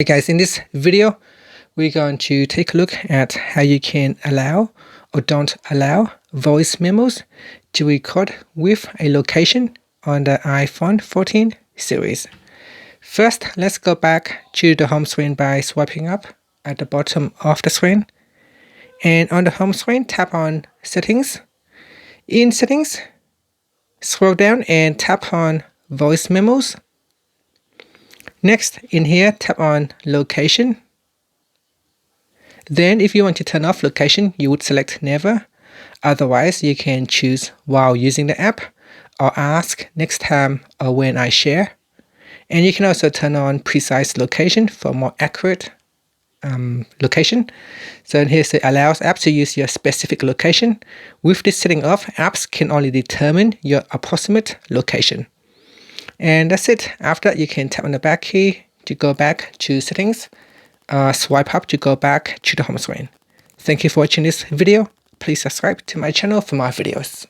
Hey guys, in this video, we're going to take a look at how you can allow or don't allow voice memos to record with a location on the iPhone 14 series. First, let's go back to the home screen by swiping up at the bottom of the screen. And on the home screen, tap on Settings. In Settings, scroll down and tap on Voice Memos. Next, in here, tap on Location. Then, if you want to turn off location, you would select Never. Otherwise, you can choose while using the app or ask next time or when I share. And you can also turn on Precise Location for more accurate location. So here's the allows apps to use your specific location. With this setting off, apps can only determine your approximate location. And that's it. After that, you can tap on the back key to go back to settings. Swipe up to go back to the home screen. Thank you for watching this video. Please subscribe to my channel for more videos.